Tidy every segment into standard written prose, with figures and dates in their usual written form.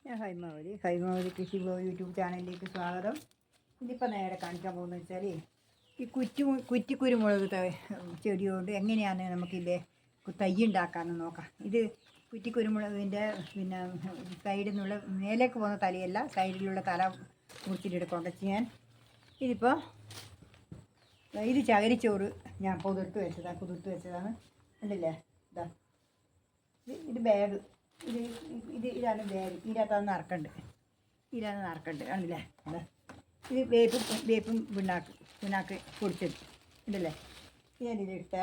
ഞാൻ ഹൈമാവതി കൃഷി യൂട്യൂബ് ചാനലിലേക്ക് സ്വാഗതം. ഇതിപ്പോൾ നേരെ കാണിക്കാൻ പോകുന്നത് വെച്ചാൽ ഈ കുറ്റിക്കുരുമുളക് ചെടിയോട് എങ്ങനെയാണ് നമുക്കിതിൻ്റെ തൈ ഉണ്ടാക്കാമെന്ന് നോക്കാം. ഇത് കുറ്റിക്കുരുമുളകിൻ്റെ പിന്നെ സൈഡിൽ നിന്നുള്ള മേലേക്ക് പോകുന്ന തലയല്ല, സൈഡിലുള്ള തല മുറിച്ചിട്ടെടുക്കൊണ്ട് ഞാൻ ഇതിപ്പോൾ ഇത് ചകിരിച്ചോറ് ഞാൻ കുതിർത്ത് വെച്ചതാണ്. കണ്ടില്ലേ? ഇത് ബാഗ്, ഇതാണ് ബാഗ്. ഇതിനകത്താണ് നറക്കണ്ട് ആണല്ലേ? ഇത് വേപ്പും പിണ്ണാക്ക് പൊടിച്ചത് ഉണ്ടല്ലേ? ഞാനിതിലിട്ടേ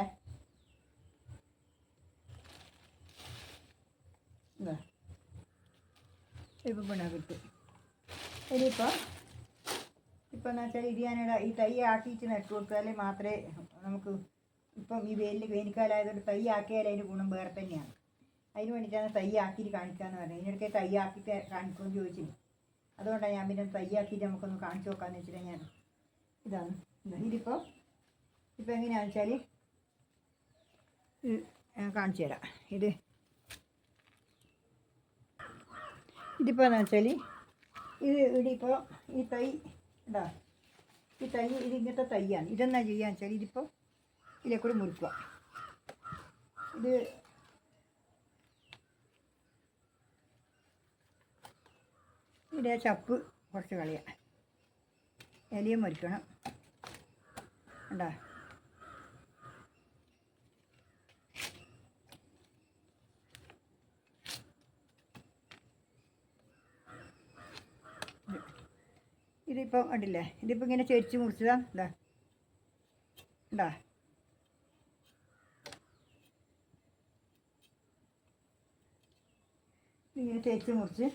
വേപ്പും പിണ്ണാക്ക് ഇട്ട് ഇനിയിപ്പോൾ എന്ന് വെച്ചാൽ ഇത് ഞാനിവിടെ ഈ തൈ ആക്കിയിട്ട് നട്ടു കൊടുത്താൽ മാത്രമേ നമുക്ക് ഇപ്പം ഈ വേനൽക്കാലമായതുകൊണ്ട് തൈ ആക്കിയാൽ അതിൻ്റെ ഗുണം വേറെ തന്നെയാണ്. അതിന് വേണ്ടിയിട്ടാണ് തൈ ആക്കിയിട്ട് കാണിക്കാമെന്ന് പറഞ്ഞത്. ഇതിനിടയ്ക്ക് തൈ ആക്കിയിട്ട് കാണിക്കുമെന്ന് ചോദിച്ചില്ല. അതുകൊണ്ടാണ് ഞാൻ പിന്നെ തൈ ആക്കിയിട്ട് നമുക്കൊന്ന് കാണിച്ചു നോക്കാമെന്ന് വെച്ചിട്ട് ഇതാണ് ഇതിപ്പോൾ എങ്ങനെയാണെന്ന് വെച്ചാൽ ഞാൻ കാണിച്ചു തരാം. ഇതിപ്പോൾ എന്ന് വെച്ചാൽ ഇതിപ്പോൾ ഈ തൈ ഇതിങ്ങനത്തെ തൈയാണ്. ഇതെന്നാ ചെയ്യാന്ന് വെച്ചാൽ ഇതിപ്പോൾ ഇതിലേക്കൂടെ മുറിക്കുക. ഇതിൻ്റെ ചപ്പ് കുറച്ച് കളയാം. ഇലയും മുറിക്കണം. കണ്ടോ? ഇതിപ്പം കണ്ടില്ലേ? ഇതിപ്പോൾ ഇങ്ങനെ ചെരിച്ച് മുറിച്ചതാ. കണ്ടോ? ഇങ്ങനെ തേച്ച് മുറിച്ച്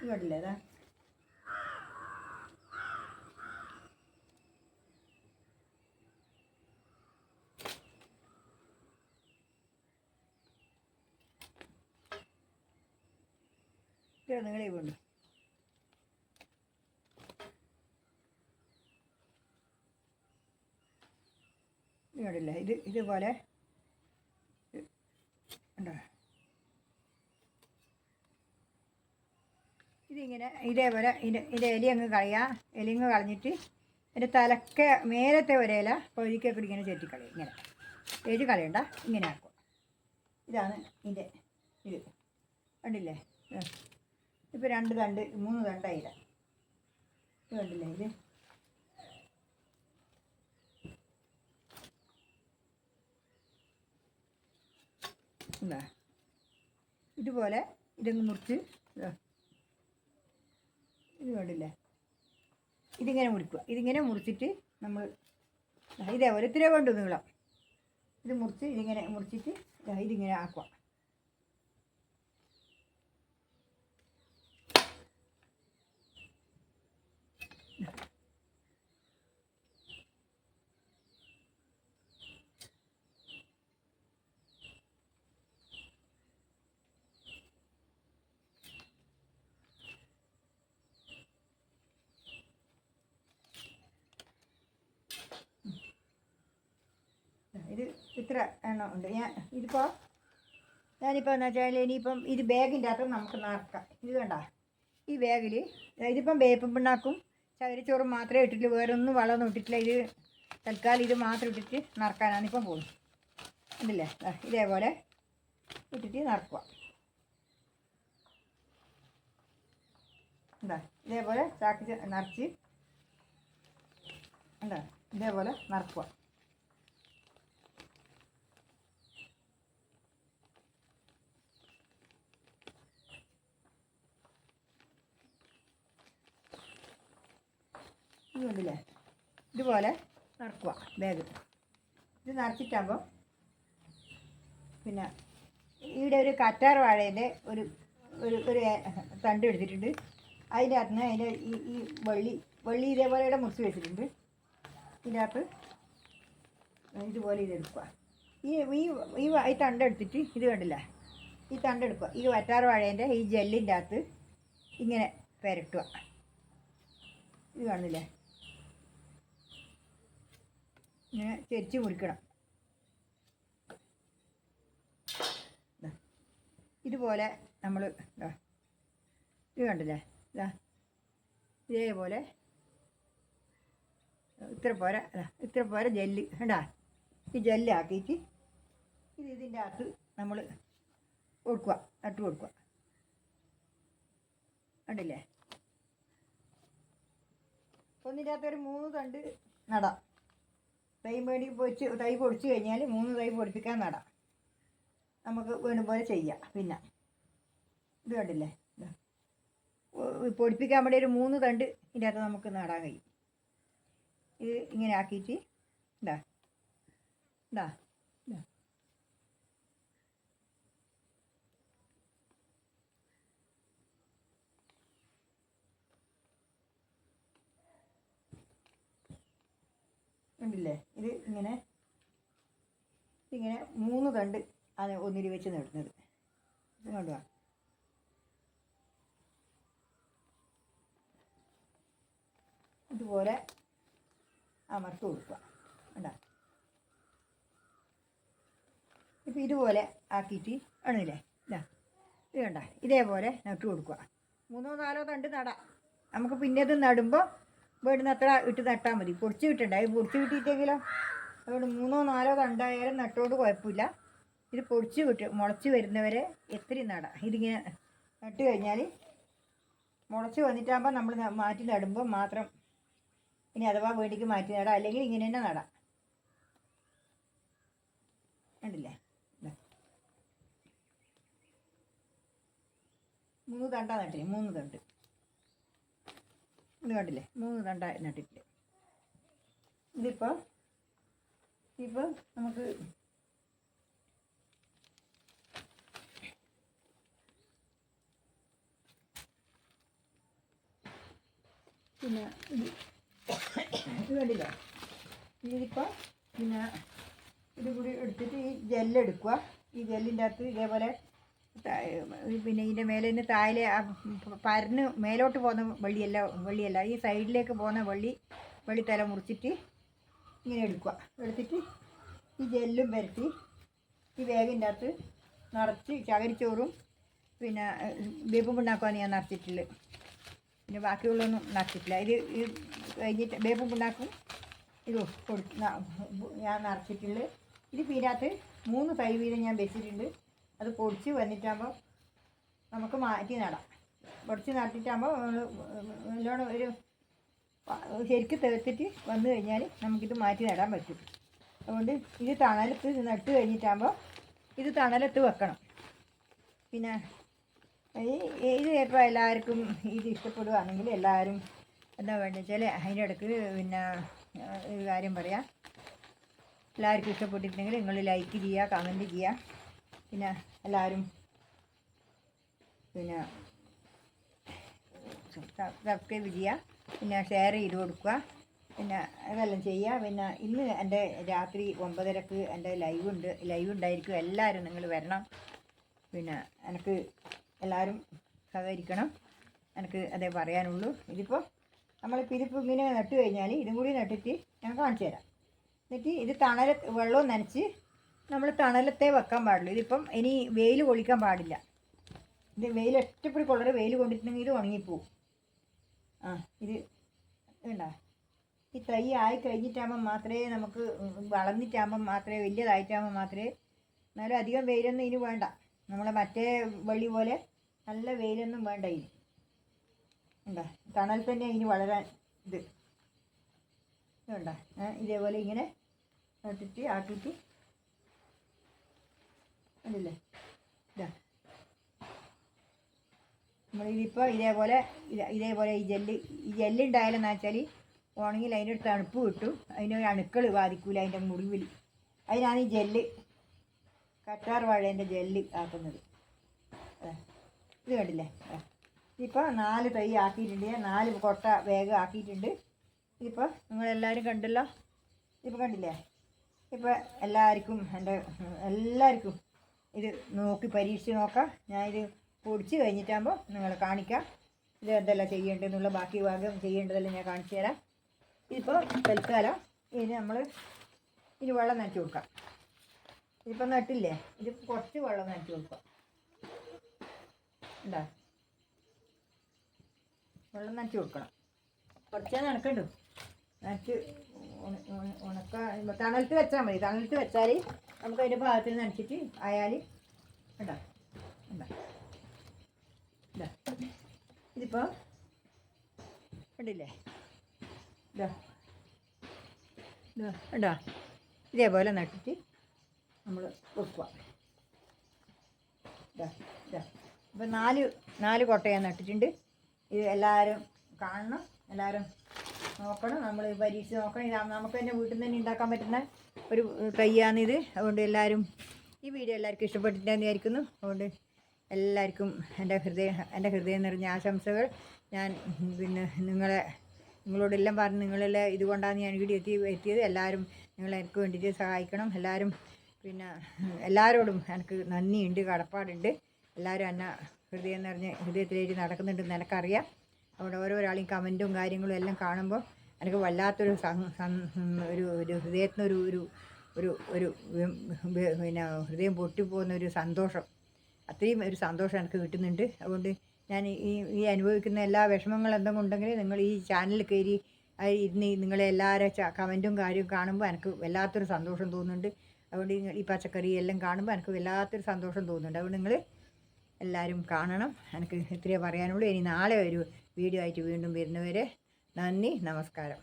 കണ്ടില്ലേ? നിങ്ങളെ കൊണ്ട് കണ്ടില്ലേ? ഇതുപോലെ ഉണ്ടോ? ഇതിങ്ങനെ ഇതേപോലെ ഇതിൻ്റെ ഇല അങ്ങ് കളയാം. ഇലങ്ങ് കളഞ്ഞിട്ട് അതിൻ്റെ തലക്കെ മേലത്തെ ഒരേല പൊഴിക്കൊക്കെ ഇങ്ങനെ ചെറ്റിക്കളയും. ഇങ്ങനെ എഴുതി കളയണ്ട, ഇങ്ങനെ ആക്കുക. ഇതാണ് ഇതിൻ്റെ ഇത്. കണ്ടില്ലേ? ഇപ്പോൾ 2 തണ്ട് 3 തണ്ടായില്ല. ഇത് കണ്ടില്ലേ? ഇതുപോലെ ഇതങ്ങ് മുറിച്ച് ഇത് കണ്ടില്ലേ? ഇതിങ്ങനെ മുറിക്കുക. ഇതിങ്ങനെ മുറിച്ചിട്ട് നമ്മൾ ഇതേപോലെ ഇത്തിരി കൊണ്ട് നീളം ഇത് മുറിച്ച് ഇതിങ്ങനെ മുറിച്ചിട്ട് ഇതിങ്ങനെ ആക്കുക. ഇത് ഇത്ര എണ്ണം ഉണ്ട്. ഞാനിപ്പോൾ എന്ന് വെച്ചാൽ ഇനിയിപ്പം ഇത് ബാഗിൻ്റെ അകത്ത് നമുക്ക് നിറക്കാം. ഇത് കണ്ട ഈ ബാഗിൽ ഇതിപ്പം വേപ്പും പിണ്ണാക്കും ചകിരിച്ചോറും മാത്രമേ ഇട്ടിട്ട് വേറെ ഒന്നും വളമൊന്നും ഇട്ടിട്ടില്ല. ഇത് തൽക്കാലം ഇത് മാത്രം ഇട്ടിട്ട് നിറക്കാനാണ് ഇപ്പം പോകുന്നത്. ഉണ്ടല്ലേ? ഇതേപോലെ ഇട്ടിട്ട് നിറക്കുക. ഇതേപോലെ ചാക്കി നിറച്ച് ഇതേപോലെ നിറക്കുക. ഇതുണ്ടല്ലേ? ഇതുപോലെ നിറക്കുക ബാഗ്. ഇത് നിറച്ചിട്ടാകുമ്പോൾ പിന്നെ ഇവിടെ ഒരു കറ്റാർ വാഴേൻ്റെ ഒരു തണ്ട് എടുത്തിട്ടുണ്ട്. അതിൻ്റെ അകത്ത് നിന്ന് അതിൻ്റെ ഈ വള്ളി ഇതേപോലെ ഇവിടെ മുറിച്ച് വെച്ചിട്ടുണ്ട്. ഇതിനകത്ത് ഇതുപോലെ ഇതെടുക്കുക. ഈ തണ്ട് എടുത്തിട്ട് ഇത് കണ്ടില്ല? ഈ തണ്ട് എടുക്കുക. ഈ കറ്റാർ വാഴേൻ്റെ ഈ ജെല്ലിൻ്റെ അകത്ത് ഇങ്ങനെ പുരട്ടുക. ഇത് കാണില്ലേ? ഇങ്ങനെ ചെരിച്ച് മുറിക്കണം. ഇതുപോലെ നമ്മൾ ഇത് കണ്ടില്ലേ, ഇതാ ഇതേപോലെ ഇത്ര പോരെ ജെല്ല് കണ്ടാ. ഈ ജെല്ലാക്കിയിട്ട് ഇതിൻ്റെ അകത്ത് നമ്മൾ കൊടുക്കുക, നട്ട് കൊടുക്കുക. കണ്ടില്ലേ, ഒന്നിൻ്റെ അകത്തൊരു 3 തണ്ട് നടാം. തൈ പൊടിച്ച് കഴിഞ്ഞാൽ 3 തൈ പൊടിപ്പിക്കാൻ നടാം. നമുക്ക് വേണം പോലെ ചെയ്യാം. പിന്നെ ഇത് കണ്ടില്ലേ, പൊടിപ്പിക്കാൻ വേണ്ടി ഒരു 3 തണ്ട് ഇതിൻ്റെ അകത്ത് നമുക്ക് നടാൻ കഴിയും. ഇത് ഇങ്ങനെ ആക്കിയിട്ട് ഇതാ ഇതാ ഇതാ ഉണ്ടല്ലേ. ഇത് ഇങ്ങനെ 3 തണ്ട് അത് ഒന്നിരി വെച്ച് നടുന്നത്. ഇങ്ങോട്ട് ഇതുപോലെ അമർത്ത് കൊടുക്കുക. കണ്ടാ, ഇപ്പം ഇതുപോലെ ആക്കിയിട്ട് ആണില്ലേ, ഇതാ ഇത് കണ്ട, ഇതേപോലെ നട്ട് കൊടുക്കുക. 3-4 തണ്ട് നടാം. നമുക്ക് പിന്നെ ഇത് നടുമ്പോൾ വീടിന് അത്ര ഇട്ട് നട്ടാൽ മതി. പൊടിച്ച് കിട്ടണ്ട, ഇത് പൊടിച്ച് കിട്ടിയിട്ടെങ്കിലോ. അതുകൊണ്ട് 3-4 തണ്ടായാലും നട്ടോണ്ട് കുഴപ്പമില്ല. ഇത് പൊടിച്ച് മുളച്ച് വരുന്നവരെ എത്രയും നടാം. ഇതിങ്ങനെ നട്ട് കഴിഞ്ഞാൽ മുളച്ച് വന്നിട്ടാകുമ്പോൾ നമ്മൾ മാറ്റി നടുമ്പോൾ മാത്രം ഇനി അഥവാ വേടിക്ക് മാറ്റി നടാം, അല്ലെങ്കിൽ ഇങ്ങനെ തന്നെ നടാം. കണ്ടില്ലേ, 3 തണ്ടാ നട്ടില്ലേ, 3 തണ്ട്. ഇത് കണ്ടില്ലേ, 3 തണ്ട നട്ടിട്ടില്ലേ. ഇതിപ്പോൾ നമുക്ക് പിന്നെ ഇത് കണ്ടില്ല. ഇതിപ്പോൾ പിന്നെ ഇത് കൂടി എടുത്തിട്ട് ഈ ജെല്ലെടുക്കുക. ഈ ജെല്ലിൻ്റെ അകത്ത് ഇതേപോലെ പിന്നെ ഇതിൻ്റെ മേലെ നിന്ന് താഴെ പരന്ന് മേലോട്ട് പോകുന്ന വള്ളിയല്ല ഈ സൈഡിലേക്ക് പോകുന്ന വള്ളിത്തല മുറിച്ചിട്ട് ഇങ്ങനെ എടുത്തിട്ട് ഈ ജെല്ലും പരത്തി ഈ വേഗിൻ്റെ അകത്ത് നിറച്ച് ചകരിച്ചോറും പിന്നെ വേപ്പും പിണ്ണാക്കുമാണ് ഞാൻ നിറച്ചിട്ടുള്ളത്. പിന്നെ ബാക്കിയുള്ളതൊന്നും നിറച്ചിട്ടില്ല. ഇത് കഴിഞ്ഞിട്ട് വേപ്പും പിണ്ണാക്കും ഇത് ഞാൻ നിറച്ചിട്ടുള്ളത്. ഇത് പിന്നകത്ത് 3 തൈ വീതം ഞാൻ വെച്ചിട്ടുണ്ട്. അത് പൊടിച്ച് വന്നിട്ടാകുമ്പോൾ നമുക്ക് മാറ്റി നടാം. പൊടിച്ച് നട്ടിട്ടാകുമ്പോൾ നല്ലോണം ഒരു ശരിക്ക് തെളിച്ചിട്ട് വന്നു കഴിഞ്ഞാൽ നമുക്കിത് മാറ്റി നടാൻ പറ്റും. അതുകൊണ്ട് ഇത് തണലത്ത് നട്ട് കഴിഞ്ഞിട്ടാകുമ്പോൾ ഇത് തണലത്ത് വെക്കണം. പിന്നെ ഇത് ഇപ്പോൾ എല്ലാവർക്കും ഇത് ഇഷ്ടപ്പെടുകയാണെങ്കിൽ എല്ലാവരും എന്താ വേണ്ടത് വെച്ചാൽ അതിൻ്റെ ഇടയ്ക്ക് പിന്നെ ഒരു കാര്യം പറയാം. എല്ലാവർക്കും ഇഷ്ടപ്പെട്ടിട്ടുണ്ടെങ്കിൽ നിങ്ങൾ ലൈക്ക് ചെയ്യുക, കമൻറ്റ് ചെയ്യുക. പിന്നെ എല്ലാവരും പിന്നെ സബ്സ്ക്രൈബ് ചെയ്യുക, പിന്നെ ഷെയർ ചെയ്ത് കൊടുക്കുക. പിന്നെ അതെല്ലാം ചെയ്യുക. പിന്നെ ഇന്ന് എൻ്റെ രാത്രി 9:30 എൻ്റെ ലൈവ് ഉണ്ടായിരിക്കും. എല്ലാവരും നിങ്ങൾ വരണം. പിന്നെ എനിക്ക് എല്ലാവരും സഹകരിക്കണം. എനിക്ക് അതേ പറയാനുള്ളൂ. ഇതിപ്പോൾ നമ്മളിപ്പോൾ ഇങ്ങനെ നട്ട് കഴിഞ്ഞാൽ ഇതും കൂടി നട്ടിട്ട് ഞാൻ കാണിച്ചു തരാം. എന്നിട്ട് ഇത് വെള്ളവും നനച്ച് നമ്മൾ തണലത്തെ വെക്കാൻ പാടുള്ളൂ. ഇതിപ്പം ഇനി വെയിൽ കൊള്ളിക്കാൻ പാടില്ല. ഇത് വെയിൽ ഒറ്റപ്പടി കൊള്ളറ് വെയിൽ കൊണ്ടിട്ടുണ്ടെങ്കിൽ ഇത് ഉണങ്ങിപ്പോവും. ഇത് വേണ്ട. ഈ തൈ ആയി കഴിഞ്ഞിട്ടാകുമ്പോൾ മാത്രമേ നമുക്ക് വളർന്നിട്ടാകുമ്പോൾ മാത്രമേ വലിയതായിട്ടാകുമ്പോൾ മാത്രമേ, എന്നാലും അധികം വെയിലൊന്നും ഇതിന് വേണ്ട. നമ്മളെ മറ്റേ വള്ളി പോലെ നല്ല വെയിലൊന്നും വേണ്ട. ഇതിന് എന്താ തണൽ തന്നെ ഇതിന് വളരാൻ ഇത് വേണ്ട. ഇതേപോലെ ഇങ്ങനെ നട്ടിട്ട് ആക്കിയിട്ട് ഉണ്ടല്ലേ. ഇതാ നമ്മളിതിപ്പോൾ ഇതേപോലെ ഈ ജെല്ലുണ്ടായാലെന്ന് വെച്ചാൽ ഉണങ്ങിൽ അതിൻ്റെ ഒരു തണുപ്പ് കിട്ടും. അതിൻ്റെ അണുക്കൾ ബാധിക്കൂല അതിൻ്റെ മുറിവിൽ. അതിനാണ് ഈ ജെല്ല്, കറ്റാർ വാഴേൻ്റെ ജെല്ല് ആക്കുന്നത്. ഇത് കണ്ടില്ലേ. ഇതിപ്പോൾ 4 തൈ ആക്കിയിട്ടുണ്ട്. 4 കൊട്ട വേഗം ആക്കിയിട്ടുണ്ട്. ഇതിപ്പോൾ നിങ്ങളെല്ലാവരും കണ്ടല്ലോ. ഇപ്പോൾ കണ്ടില്ലേ. ഇപ്പോൾ എല്ലാവർക്കും ഇത് നോക്കി പരീക്ഷിച്ച് നോക്കാം. ഞാനിത് പൊടിച്ച് കഴിഞ്ഞിട്ടാകുമ്പോൾ നിങ്ങളെ കാണിക്കാം. ഇത് എന്തെല്ലാം ചെയ്യേണ്ടതെന്നുള്ള ബാക്കി ഭാഗം ചെയ്യേണ്ടതെല്ലാം ഞാൻ കാണിച്ചു തരാം. ഇതിപ്പോൾ തൽക്കാലം ഇനി വെള്ളം നനച്ച് കൊടുക്കാം. ഇതിപ്പോൾ നട്ടില്ലേ, ഇത് കുറച്ച് വെള്ളം നനച്ച് കൊടുക്കാം. എന്താ വെള്ളം നനച്ച് കൊടുക്കണം. കുറച്ചേ നനക്കണ്ടു. നനച്ച് തണലത്ത് വെച്ചാൽ മതി. തണലത്ത് വെച്ചാൽ നമുക്ക് അതിൻ്റെ ഭാഗത്തിൽ നനച്ചിട്ട് ആയാൽ ഉണ്ടാ ഉണ്ടാ ഇതാ ഇതിപ്പോൾ കണ്ടില്ലേ? ഇതാ ഇതാ ഉണ്ടാ ഇതേപോലെ നട്ടിട്ട് നമ്മൾ വെക്കുക. ഇതാ ഇതാ ഇപ്പം നാല് കൊട്ട ഞാൻ നട്ടിട്ടുണ്ട്. ഇത് എല്ലാവരും കാണണം, എല്ലാവരും നോക്കണം. നമ്മൾ പരീക്ഷിച്ച് നോക്കണം. ഇത് നമുക്ക് തന്നെ വീട്ടിൽ നിന്ന് തന്നെ ഉണ്ടാക്കാൻ പറ്റുന്ന ഒരു തയ്യാണിത്. അതുകൊണ്ട് എല്ലാവരും ഈ വീഡിയോ എല്ലാവർക്കും ഇഷ്ടപ്പെട്ടിട്ടുണ്ടെന്ന് വിചാരിക്കുന്നു. അതുകൊണ്ട് എല്ലാവർക്കും എൻ്റെ ഹൃദയം നിറഞ്ഞ ആശംസകൾ. ഞാൻ പിന്നെ നിങ്ങളോടെല്ലാം പറഞ്ഞ് നിങ്ങളെല്ലാം ഇതുകൊണ്ടാണ് ഞാൻ വീഡിയോ എത്തിയത്. എല്ലാവരും എനിക്ക് വേണ്ടിയിട്ട് സഹായിക്കണം. എല്ലാവരും പിന്നെ എല്ലാവരോടും എനിക്ക് നന്ദിയുണ്ട്, കടപ്പാടുണ്ട്. എല്ലാവരും എന്നെ ഹൃദയത്തിലേക്ക് നടക്കുന്നുണ്ടെന്ന് എനിക്കറിയാം. അവിടെ ഓരോരാളെയും കമൻറ്റും കാര്യങ്ങളും എല്ലാം കാണുമ്പോൾ എനിക്ക് വല്ലാത്തൊരു ഒരു ഹൃദയത്തിനൊരു ഒരു ഒരു ഒരു പിന്നെ ഹൃദയം പൊട്ടിപ്പോകുന്ന ഒരു സന്തോഷം, അത്രയും ഒരു സന്തോഷം എനിക്ക് കിട്ടുന്നുണ്ട്. അതുകൊണ്ട് ഞാൻ ഈ അനുഭവിക്കുന്ന എല്ലാ വിഷമങ്ങളും എന്തെങ്കിലും ഉണ്ടെങ്കിൽ നിങ്ങൾ ഈ ചാനലിൽ കയറി ഇരുന്ന് നിങ്ങളെ എല്ലാവരും കമൻറ്റും കാര്യവും കാണുമ്പോൾ എനിക്ക് വല്ലാത്തൊരു സന്തോഷം തോന്നുന്നുണ്ട്. അതുകൊണ്ട് ഈ പച്ചക്കറി എല്ലാം കാണുമ്പോൾ എനിക്ക് വല്ലാത്തൊരു സന്തോഷം തോന്നുന്നുണ്ട്. അതുകൊണ്ട് നിങ്ങൾ എല്ലാവരും കാണണം. എനിക്ക് ഇത്രയേ പറയാനുള്ളൂ. ഇനി നാളെ ഒരു വീഡിയോ ആയിട്ട് വീണ്ടും വരുന്നവരെ നന്ദി, നമസ്കാരം.